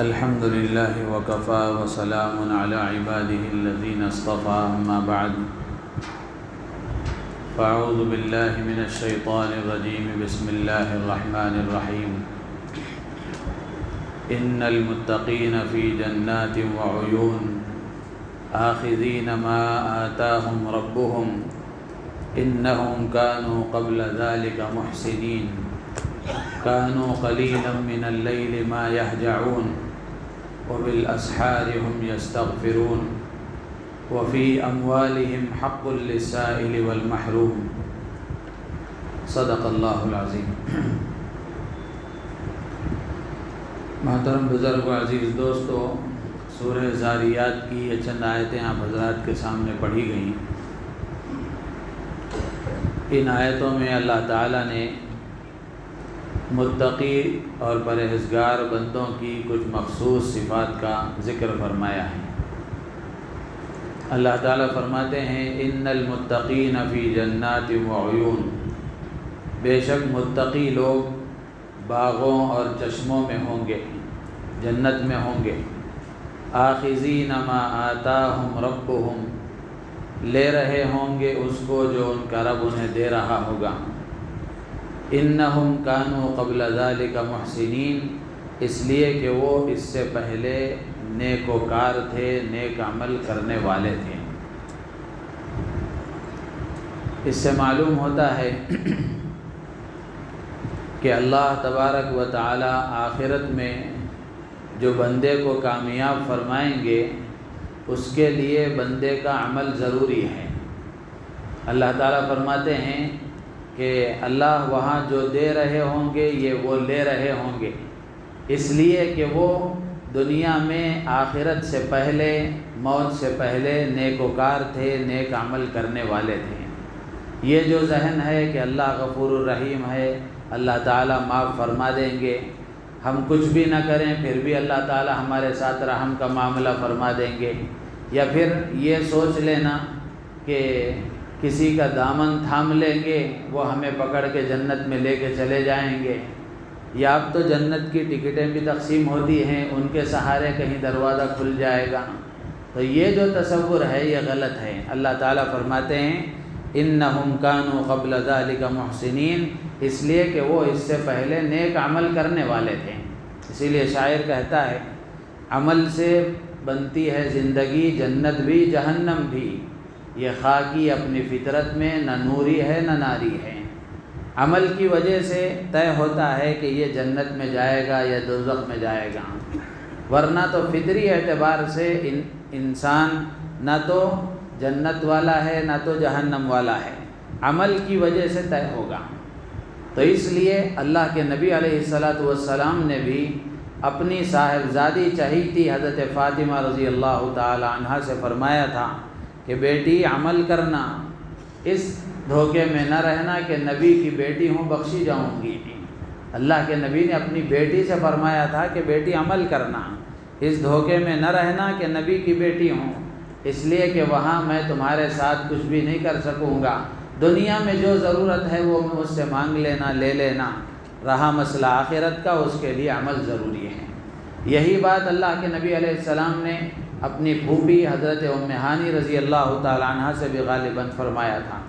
الحمد لله وكفى وسلام على عباده الذين اصطفى أما بعد فأعوذ بالله من الشيطان الرجيم بسم الله الرحمن الرحيم إن المتقين في جنات وعيون آخذين ما آتاهم ربهم إنهم كانوا قبل ذلك محسنين كانوا قليلا من الليل ما يهجعون وبالأسحار هم يستغفرون وفي أموالهم حق للسائل والمحروم صدق اللہ العظیم۔ محترم بزرگ و عزیز دوستو، سورہ ذاریات کی یہ چند آیتیں آپ حضرات کے سامنے پڑھی گئیں۔ ان آیتوں میں اللہ تعالیٰ نے متقی اور پرہیزگار بندوں کی کچھ مخصوص صفات کا ذکر فرمایا ہے۔ اللہ تعالیٰ فرماتے ہیں ان المتقین فی جنات وعیون، بے شک متقی لوگ باغوں اور چشموں میں ہوں گے، جنت میں ہوں گے۔ آخذین ما آتاہم ربہم، لے رہے ہوں گے اس کو جو ان کا رب انہیں دے رہا ہوگا۔ انہم کانوا قبل ذلک محسنین، اس لیے کہ وہ اس سے پہلے نیکوکار تھے، نیک عمل کرنے والے تھے۔ اس سے معلوم ہوتا ہے کہ اللہ تبارک و تعالی آخرت میں جو بندے کو کامیاب فرمائیں گے اس کے لیے بندے کا عمل ضروری ہے۔ اللہ تعالیٰ فرماتے ہیں کہ اللہ وہاں جو دے رہے ہوں گے یہ وہ لے رہے ہوں گے، اس لیے کہ وہ دنیا میں آخرت سے پہلے، موت سے پہلے نیکوکار تھے، نیک عمل کرنے والے تھے۔ یہ جو ذہن ہے کہ اللہ غفور الرحیم ہے، اللہ تعالیٰ معاف فرما دیں گے، ہم کچھ بھی نہ کریں پھر بھی اللہ تعالیٰ ہمارے ساتھ رحم کا معاملہ فرما دیں گے، یا پھر یہ سوچ لینا کہ کسی کا دامن تھام لیں گے وہ ہمیں پکڑ کے جنت میں لے کے چلے جائیں گے، یا اب تو جنت کی ٹکٹیں بھی تقسیم ہوتی ہیں، ان کے سہارے کہیں دروازہ کھل جائے گا، تو یہ جو تصور ہے یہ غلط ہے۔ اللہ تعالیٰ فرماتے ہیں انہم کانوا قبل ذلک محسنین، اس لیے کہ وہ اس سے پہلے نیک عمل کرنے والے تھے۔ اسی لیے شاعر کہتا ہے عمل سے بنتی ہے زندگی، جنت بھی جہنم بھی، یہ خاکی اپنی فطرت میں نہ نوری ہے نہ ناری ہے۔ عمل کی وجہ سے طے ہوتا ہے کہ یہ جنت میں جائے گا یا دوزخ میں جائے گا، ورنہ تو فطری اعتبار سے انسان نہ تو جنت والا ہے نہ تو جہنم والا ہے، عمل کی وجہ سے طے ہوگا۔ تو اس لیے اللہ کے نبی علیہ السلام نے بھی اپنی صاحبزادی چہیتی حضرت فاطمہ رضی اللہ تعالی عنہا سے فرمایا تھا کہ بیٹی عمل کرنا، اس دھوکے میں نہ رہنا کہ نبی کی بیٹی ہوں بخشی جاؤں گی۔ اللہ کے نبی نے اپنی بیٹی سے فرمایا تھا کہ بیٹی عمل کرنا، اس دھوکے میں نہ رہنا کہ نبی کی بیٹی ہوں، اس لیے کہ وہاں میں تمہارے ساتھ کچھ بھی نہیں کر سکوں گا، دنیا میں جو ضرورت ہے وہ مجھ سے مانگ لینا، لے لینا، رہا مسئلہ آخرت کا اس کے لیے عمل ضروری ہے۔ یہی بات اللہ کے نبی علیہ السلام نے اپنی پھوپھی حضرت ام ہانی رضی اللہ تعالی عنہ سے بھی غالباً فرمایا تھا۔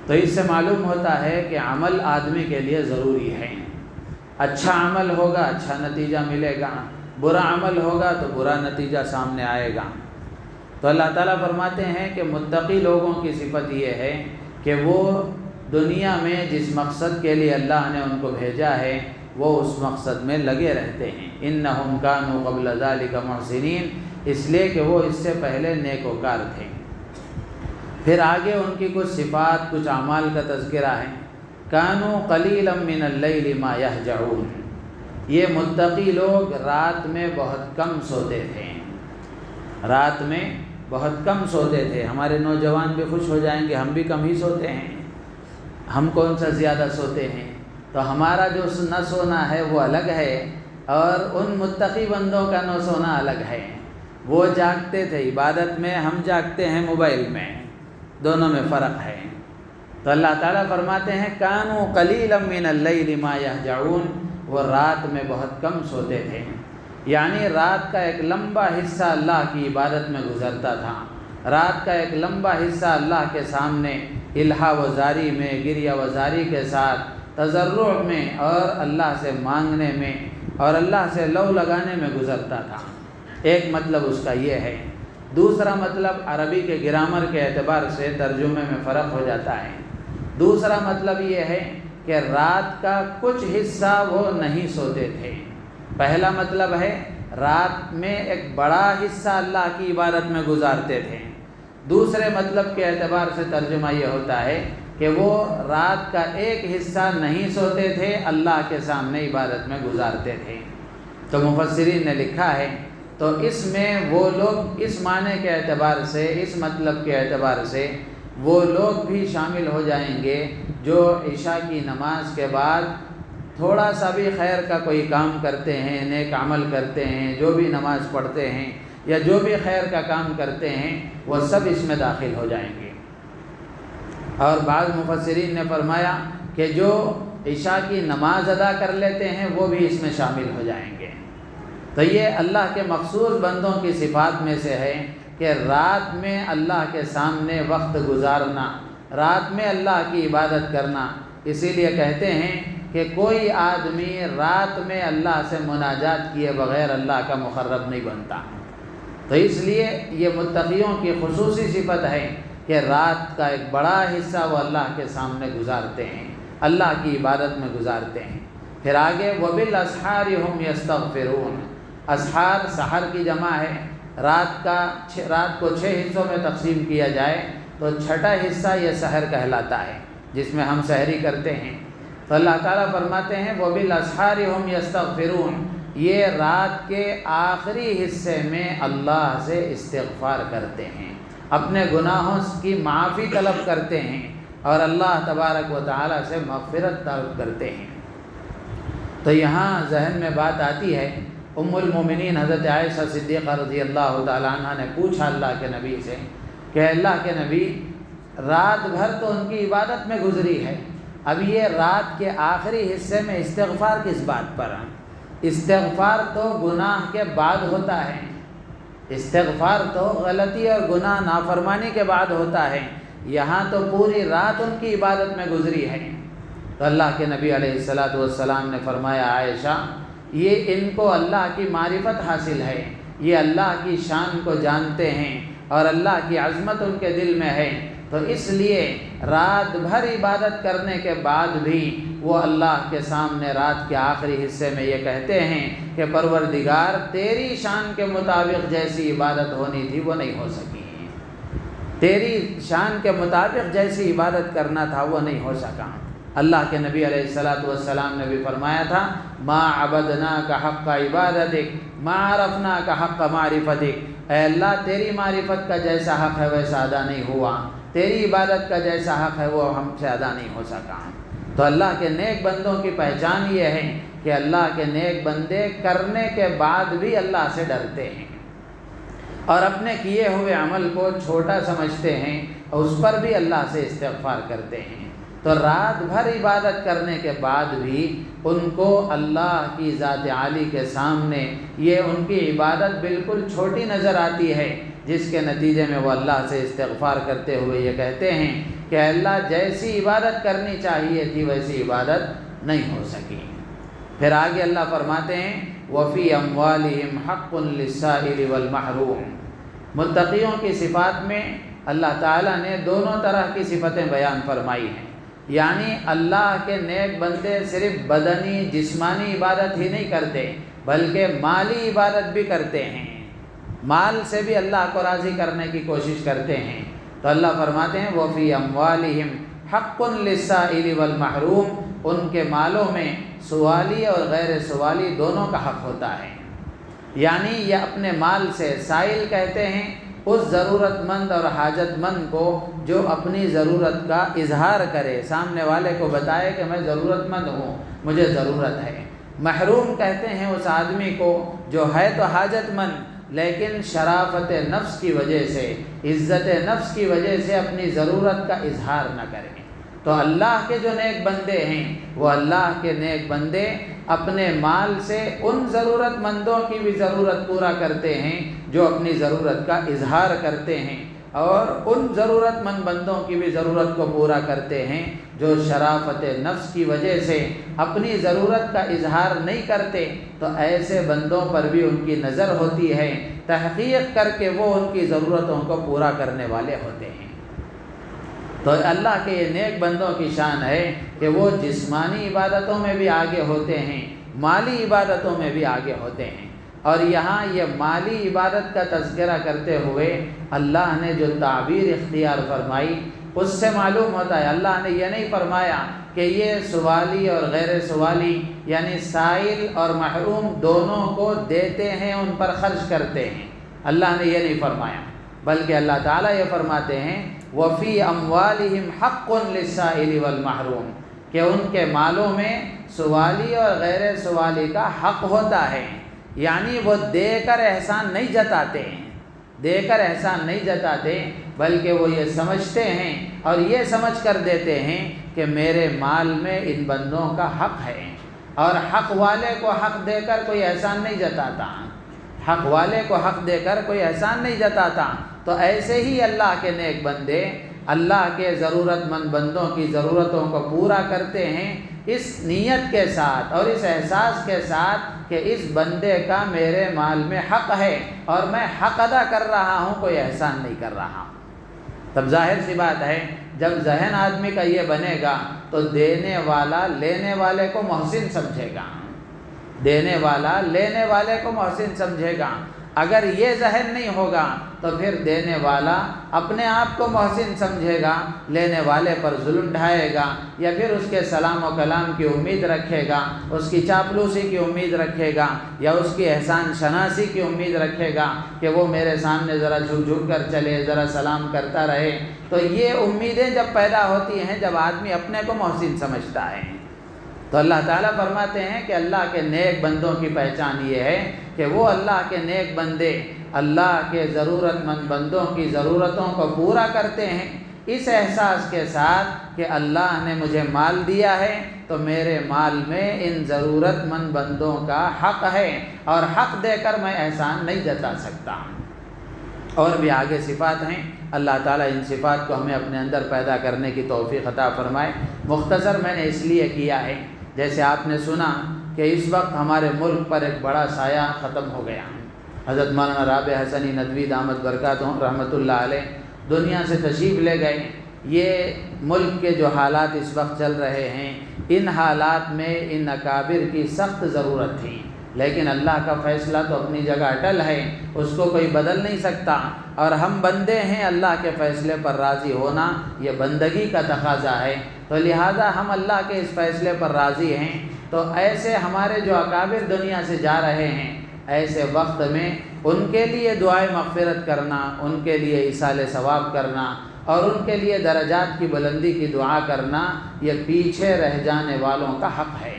تو اس سے معلوم ہوتا ہے کہ عمل آدمی کے لیے ضروری ہے۔ اچھا عمل ہوگا اچھا نتیجہ ملے گا، برا عمل ہوگا تو برا نتیجہ سامنے آئے گا۔ تو اللہ تعالیٰ فرماتے ہیں کہ متقی لوگوں کی صفت یہ ہے کہ وہ دنیا میں جس مقصد کے لیے اللہ نے ان کو بھیجا ہے وہ اس مقصد میں لگے رہتے ہیں۔ انہم کانوا قبل ذلک محسنین، اس لیے کہ وہ اس سے پہلے نیکوکار تھے۔ پھر آگے ان کی کچھ صفات، کچھ اعمال کا تذکرہ ہے۔ کانوا قلیلا من اللیل ما یہجعون، یہ متقی لوگ رات میں بہت کم سوتے تھے، رات میں بہت کم سوتے تھے۔ ہمارے نوجوان بھی خوش ہو جائیں گے، ہم بھی کم ہی سوتے ہیں، ہم کون سا زیادہ سوتے ہیں؟ تو ہمارا جو نہ سونا ہے وہ الگ ہے، اور ان متقی بندوں کا نہ سونا الگ ہے۔ وہ جاگتے تھے عبادت میں، ہم جاگتے ہیں موبائل میں، دونوں میں فرق ہے۔ تو اللہ تعالیٰ فرماتے ہیں کانوا قلیلا من اللیل ما یہجعون، وہ رات میں بہت کم سوتے تھے۔ یعنی رات کا ایک لمبا حصہ اللہ کی عبادت میں گزرتا تھا، رات کا ایک لمبا حصہ اللہ کے سامنے الہا و زاری میں، گریہ و زاری کے ساتھ تضرع میں اور اللہ سے مانگنے میں اور اللہ سے لو لگانے میں گزرتا تھا۔ ایک مطلب اس کا یہ ہے۔ دوسرا مطلب عربی کے گرامر کے اعتبار سے ترجمے میں فرق ہو جاتا ہے۔ دوسرا مطلب یہ ہے کہ رات کا کچھ حصہ وہ نہیں سوتے تھے۔ پہلا مطلب ہے رات میں ایک بڑا حصہ اللہ کی عبادت میں گزارتے تھے۔ دوسرے مطلب کے اعتبار سے ترجمہ یہ ہوتا ہے کہ وہ رات کا ایک حصہ نہیں سوتے تھے، اللہ کے سامنے عبادت میں گزارتے تھے۔ تو مفسرین نے لکھا ہے تو اس میں وہ لوگ اس معنی کے اعتبار سے، اس مطلب کے اعتبار سے وہ لوگ بھی شامل ہو جائیں گے جو عشاء کی نماز کے بعد تھوڑا سا بھی خیر کا کوئی کام کرتے ہیں، نیک عمل کرتے ہیں، جو بھی نماز پڑھتے ہیں یا جو بھی خیر کا کام کرتے ہیں وہ سب اس میں داخل ہو جائیں گے۔ اور بعض مفسرین نے فرمایا کہ جو عشاء کی نماز ادا کر لیتے ہیں وہ بھی اس میں شامل ہو جائیں گے۔ تو یہ اللہ کے مخصوص بندوں کی صفات میں سے ہے کہ رات میں اللہ کے سامنے وقت گزارنا، رات میں اللہ کی عبادت کرنا۔ اسی لیے کہتے ہیں کہ کوئی آدمی رات میں اللہ سے مناجات کیے بغیر اللہ کا مقرب نہیں بنتا۔ تو اس لیے یہ متقیوں کی خصوصی صفت ہے کہ رات کا ایک بڑا حصہ وہ اللہ کے سامنے گزارتے ہیں، اللہ کی عبادت میں گزارتے ہیں۔ پھر آگے وَبِالْأَسْحَارِ هُمْ يَسْتَغْفِرُونَ، اسحار سحر کی جمع ہے۔ رات کو 6 حصوں میں تقسیم کیا جائے تو چھٹا حصہ یہ سحر کہلاتا ہے، جس میں ہم سحری کرتے ہیں۔ تو اللہ تعالیٰ فرماتے ہیں وَبِالْأَسْحَارِ هُمْ يَسْتَغْفِرُونَ، یہ رات کے آخری حصے میں اللہ سے استغفار کرتے ہیں، اپنے گناہوں کی معافی طلب کرتے ہیں اور اللہ تبارک و تعالیٰ سے مغفرت طلب کرتے ہیں۔ تو یہاں ذہن میں بات آتی ہے، ام المومنین حضرت عائشہ صدیقہ رضی اللہ تعالیٰ عنہ نے پوچھا اللہ کے نبی سے کہ اللہ کے نبی، رات بھر تو ان کی عبادت میں گزری ہے، اب یہ رات کے آخری حصے میں استغفار کس بات پر ہے؟ استغفار تو گناہ کے بعد ہوتا ہے، استغفار تو غلطی اور گناہ نافرمانی کے بعد ہوتا ہے، یہاں تو پوری رات ان کی عبادت میں گزری ہے۔ تو اللہ کے نبی علیہ السلام نے فرمایا عائشہ، یہ ان کو اللہ کی معرفت حاصل ہے، یہ اللہ کی شان کو جانتے ہیں اور اللہ کی عظمت ان کے دل میں ہے، تو اس لیے رات بھر عبادت کرنے کے بعد بھی وہ اللہ کے سامنے رات کے آخری حصے میں یہ کہتے ہیں کہ پروردگار تیری شان کے مطابق جیسی عبادت ہونی تھی وہ نہیں ہو سکی، تیری شان کے مطابق جیسی عبادت کرنا تھا وہ نہیں ہو سکا۔ اللہ کے نبی علیہ السلام نے بھی فرمایا تھا ما عبدناک حق عبادتک ما عرفناک حق معرفتک، اے اللہ تیری معرفت کا جیسا حق ہے ویسا ادا نہیں ہوا، تیری عبادت کا جیسا حق ہے وہ ہم سے ادا نہیں ہو سکا۔ تو اللہ کے نیک بندوں کی پہچان یہ ہے کہ اللہ کے نیک بندے کرنے کے بعد بھی اللہ سے ڈرتے ہیں اور اپنے کیے ہوئے عمل کو چھوٹا سمجھتے ہیں اور اس پر بھی اللہ سے استغفار کرتے ہیں۔ تو رات بھر عبادت کرنے کے بعد بھی ان کو اللہ کی ذات عالی کے سامنے یہ ان کی عبادت بالکل چھوٹی نظر آتی ہے، جس کے نتیجے میں وہ اللہ سے استغفار کرتے ہوئے یہ کہتے ہیں کہ اللہ جیسی عبادت کرنی چاہیے تھی ویسی عبادت نہیں ہو سکی۔ پھر آگے اللہ فرماتے ہیں وَفِي أَمْوَالِهِمْ حَقٌّ لِلسَّائِلِ وَالْمَحْرُومِ، متقیوں کی صفات میں اللہ تعالیٰ نے دونوں طرح کی صفتیں بیان فرمائی ہیں، یعنی اللہ کے نیک بندے صرف بدنی جسمانی عبادت ہی نہیں کرتے بلکہ مالی عبادت بھی کرتے ہیں، مال سے بھی اللہ کو راضی کرنے کی کوشش کرتے ہیں۔ تو اللہ فرماتے ہیں وَفِي أَمْوَالِهِمْ حَقٌّ لِلسَّائِلِ وَالْمَحْرُومِ، ان کے مالوں میں سوالی اور غیر سوالی دونوں کا حق ہوتا ہے، یعنی یہ اپنے مال سے، سائل کہتے ہیں اس ضرورت مند اور حاجت مند کو جو اپنی ضرورت کا اظہار کرے، سامنے والے کو بتائے کہ میں ضرورت مند ہوں، مجھے ضرورت ہے۔ محروم کہتے ہیں اس آدمی کو جو ہے تو حاجت مند لیکن شرافت نفس کی وجہ سے، عزت نفس کی وجہ سے اپنی ضرورت کا اظہار نہ کرے، تو اللہ کے جو نیک بندے ہیں وہ اللہ کے نیک بندے اپنے مال سے ان ضرورت مندوں کی بھی ضرورت پورا کرتے ہیں جو اپنی ضرورت کا اظہار کرتے ہیں، اور ان ضرورت مند بندوں کی بھی ضرورت کو پورا کرتے ہیں جو شرافت نفس کی وجہ سے اپنی ضرورت کا اظہار نہیں کرتے، تو ایسے بندوں پر بھی ان کی نظر ہوتی ہے، تحقیق کر کے وہ ان کی ضرورتوں کو پورا کرنے والے ہوتے ہیں۔ تو اللہ کے یہ نیک بندوں کی شان ہے کہ وہ جسمانی عبادتوں میں بھی آگے ہوتے ہیں، مالی عبادتوں میں بھی آگے ہوتے ہیں۔ اور یہاں یہ مالی عبادت کا تذکرہ کرتے ہوئے اللہ نے جو تعبیر اختیار فرمائی اس سے معلوم ہوتا ہے اللہ نے یہ نہیں فرمایا کہ یہ سوالی اور غیر سوالی یعنی سائل اور محروم دونوں کو دیتے ہیں، ان پر خرچ کرتے ہیں، اللہ نے یہ نہیں فرمایا، بلکہ اللہ تعالیٰ یہ فرماتے ہیں وَفِي أَمْوَالِهِمْ حَقٌّ لِلسَّائِلِ وَالْمَحْرُومِ کہ ان کے مالوں میں سوالی اور غیر سوالی کا حق ہوتا ہے، یعنی وہ دے کر احسان نہیں جتاتے ہیں، دے کر احسان نہیں جتاتے، بلکہ وہ یہ سمجھتے ہیں اور یہ سمجھ کر دیتے ہیں کہ میرے مال میں ان بندوں کا حق ہے، اور حق والے کو حق دے کر کوئی احسان نہیں جتاتا، حق والے کو حق دے کر کوئی احسان نہیں جتاتا۔ تو ایسے ہی اللہ کے نیک بندے اللہ کے ضرورت مند بندوں کی ضرورتوں کو پورا کرتے ہیں اس نیت کے ساتھ اور اس احساس کے ساتھ کہ اس بندے کا میرے مال میں حق ہے اور میں حق ادا کر رہا ہوں، کوئی احسان نہیں کر رہا ہوں۔ تب ظاہر سی بات ہے جب ذہن آدمی کا یہ بنے گا تو دینے والا لینے والے کو محسن سمجھے گا، دینے والا لینے والے کو محسن سمجھے گا۔ اگر یہ ذہن نہیں ہوگا تو پھر دینے والا اپنے آپ کو محسن سمجھے گا، لینے والے پر ظلم ڈھائے گا، یا پھر اس کے سلام و کلام کی امید رکھے گا، اس کی چاپلوسی کی امید رکھے گا، یا اس کی احسان شناسی کی امید رکھے گا کہ وہ میرے سامنے ذرا جھک جھک کر چلے، ذرا سلام کرتا رہے۔ تو یہ امیدیں جب پیدا ہوتی ہیں جب آدمی اپنے کو محسن سمجھتا ہے، تو اللہ تعالیٰ فرماتے ہیں کہ اللہ کے نیک بندوں کی پہچان یہ ہے کہ وہ اللہ کے نیک بندے اللہ کے ضرورت مند بندوں کی ضرورتوں کو پورا کرتے ہیں اس احساس کے ساتھ کہ اللہ نے مجھے مال دیا ہے تو میرے مال میں ان ضرورت مند بندوں کا حق ہے، اور حق دے کر میں احسان نہیں جتا سکتا۔ اور بھی آگے صفات ہیں، اللہ تعالیٰ ان صفات کو ہمیں اپنے اندر پیدا کرنے کی توفیق عطا فرمائے۔ مختصر میں نے اس لیے کیا ہے، جیسے آپ نے سنا کہ اس وقت ہمارے ملک پر ایک بڑا سایہ ختم ہو گیا۔ حضرت مولانا رابع حسنی ندوی دامت برکاتہم رحمۃ اللہ علیہ دنیا سے تشریف لے گئے۔ یہ ملک کے جو حالات اس وقت چل رہے ہیں، ان حالات میں ان اکابر کی سخت ضرورت تھی، لیکن اللہ کا فیصلہ تو اپنی جگہ اٹل ہے، اس کو کوئی بدل نہیں سکتا، اور ہم بندے ہیں، اللہ کے فیصلے پر راضی ہونا یہ بندگی کا تقاضا ہے، تو لہٰذا ہم اللہ کے اس فیصلے پر راضی ہیں۔ تو ایسے ہمارے جو اکابر دنیا سے جا رہے ہیں، ایسے وقت میں ان کے لیے دعائے مغفرت کرنا، ان کے لیے ایصال ثواب کرنا اور ان کے لیے درجات کی بلندی کی دعا کرنا یہ پیچھے رہ جانے والوں کا حق ہے۔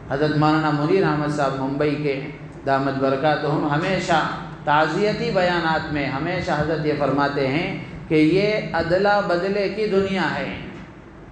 حضرت مولانا منیر احمد صاحب ممبئی کے دامت برکاتہم ہمیشہ تعزیتی بیانات میں ہمیشہ حضرت یہ فرماتے ہیں کہ یہ ادلا بدلے کی دنیا ہے،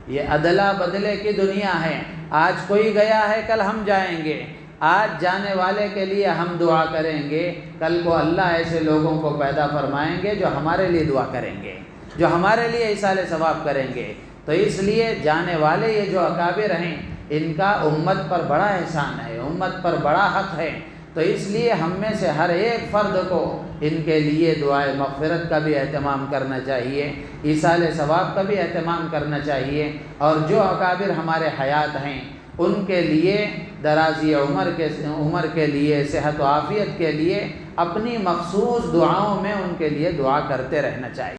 یہ ادلا بدلے کی دنیا ہے۔ آج کوئی گیا ہے، کل ہم جائیں گے، آج جانے والے کے لیے ہم دعا کریں گے، کل کو اللہ ایسے لوگوں کو پیدا فرمائیں گے جو ہمارے لیے دعا کریں گے، جو ہمارے لیے ایصال ثواب کریں گے۔ تو اس لیے جانے والے یہ جو اکابر ہیں ان کا امت پر بڑا احسان ہے، امت پر بڑا حق ہے، تو اس لیے ہم میں سے ہر ایک فرد کو ان کے لیے دعائے مغفرت کا بھی اہتمام کرنا چاہیے، ایصال ثواب کا بھی اہتمام کرنا چاہیے، اور جو اکابر ہمارے حیات ہیں ان کے لیے درازی عمر کے لیے، صحت و عافیت کے لیے اپنی مخصوص دعاؤں میں ان کے لیے دعا کرتے رہنا چاہیے۔